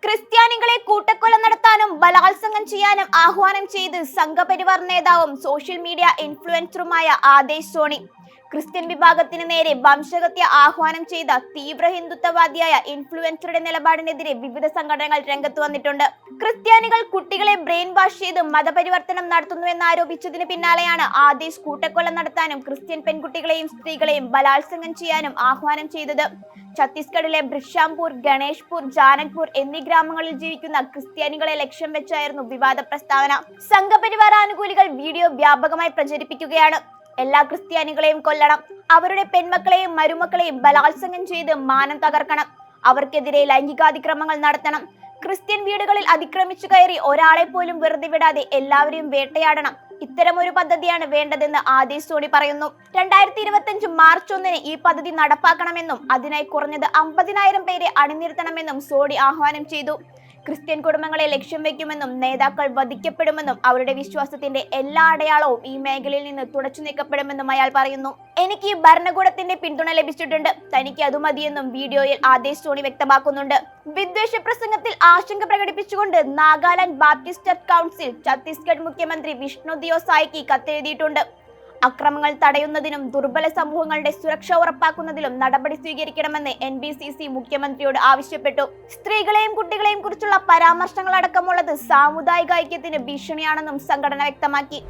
ക്രിസ്ത്യാനികളെ കൂട്ടക്കൊല നടത്താനും ബലാത്സംഗം ചെയ്യാനും ആഹ്വാനം ചെയ്ത് സംഘപരിവാർ നേതാവും സോഷ്യൽ മീഡിയ ഇൻഫ്ലുവൻസറുമായ ആദേശ് സോണി ക്രിസ്ത്യൻ വിഭാഗത്തിന് നേരെ വംശഹത്യ ആഹ്വാനം ചെയ്ത തീവ്ര ഹിന്ദുത്വവാദിയായ ഇൻഫ്ലുവൻസറുടെ നിലപാടിനെതിരെ വിവിധ സംഘടനകൾ രംഗത്ത് വന്നിട്ടുണ്ട്. ക്രിസ്ത്യാനികൾ കുട്ടികളെ ബ്രെയിൻ വാഷ് ചെയ്ത് മതപരിവർത്തനം നടത്തുന്നുവെന്നാരോപിച്ചതിന് പിന്നാലെയാണ് ആദേശ് കൂട്ടക്കൊല നടത്താനും ക്രിസ്ത്യൻ പെൺകുട്ടികളെയും സ്ത്രീകളെയും ബലാത്സംഗം ചെയ്യാനും ആഹ്വാനം ചെയ്തത്. ഛത്തീസ്ഗഡിലെ ബ്രിഷാംപൂർ, ഗണേഷ്പൂർ, ജാനക്പൂർ എന്നീ ഗ്രാമങ്ങളിൽ ജീവിക്കുന്ന ക്രിസ്ത്യാനികളെ ലക്ഷ്യം വെച്ചായിരുന്നു വിവാദ പ്രസ്താവന. സംഘപരിവാർ അനുകൂലികൾ വീഡിയോ വ്യാപകമായി പ്രചരിപ്പിക്കുകയാണ്. എല്ലാ ക്രിസ്ത്യാനികളെയും കൊല്ലണം, അവരുടെ പെൺമക്കളെയും മരുമക്കളെയും ബലാത്സംഗം ചെയ്ത് മാനം തകർക്കണം, അവർക്കെതിരെ ലൈംഗികാതിക്രമങ്ങൾ നടത്തണം, ക്രിസ്ത്യൻ വീടുകളിൽ അതിക്രമിച്ചു കയറി ഒരാളെ പോലും വെറുതെ വിടാതെ എല്ലാവരെയും വേട്ടയാടണം, ഇത്തരമൊരു പദ്ധതിയാണ് വേണ്ടതെന്ന് ആദേശ് സോണി പറയുന്നു. 2025 മാർച്ച് 1 ഈ പദ്ധതി നടപ്പാക്കണമെന്നും അതിനായി കുറഞ്ഞത് 50,000 പേരെ അണിനിരത്തണമെന്നും സോണി ആഹ്വാനം ചെയ്തു. ക്രിസ്ത്യൻ കുടുംബങ്ങളെ ലക്ഷ്യം വെക്കുമെന്നും നേതാക്കൾ വധിക്കപ്പെടുമെന്നും അവരുടെ വിശ്വാസത്തിന്റെ എല്ലാ അടയാളവും ഈ മേഖലയിൽ നിന്ന് തുടച്ചു നീക്കപ്പെടുമെന്നും അയാൾ പറയുന്നു. എനിക്ക് ഭരണകൂടത്തിന്റെ പിന്തുണ ലഭിച്ചിട്ടുണ്ട്, തനിക്ക് അത് മതിയെന്നും വീഡിയോയിൽ ആദേശ് സോണി വ്യക്തമാക്കുന്നുണ്ട്. വിദ്വേഷ പ്രസംഗത്തിൽ ആശങ്ക പ്രകടിപ്പിച്ചുകൊണ്ട് Nagaland Baptist church council Chhattisgarh മുഖ്യമന്ത്രി വിഷ്ണു ദിയോ സായ്ക്ക് കത്തെഴുതിയിട്ടുണ്ട്. അക്രമങ്ങൾ തടയുന്നതിനും ദുർബല സമൂഹങ്ങളുടെ സുരക്ഷ ഉറപ്പാക്കുന്നതിലും നടപടി സ്വീകരിക്കണമെന്ന് NBCC മുഖ്യമന്ത്രിയോട് ആവശ്യപ്പെട്ടു. സ്ത്രീകളെയും കുട്ടികളെയും കുറിച്ചുള്ള പരാമർശങ്ങൾ അടക്കമുള്ളത് സാമുദായിക ഐക്യത്തിന് ഭീഷണിയാണെന്നും സംഘടന വ്യക്തമാക്കി.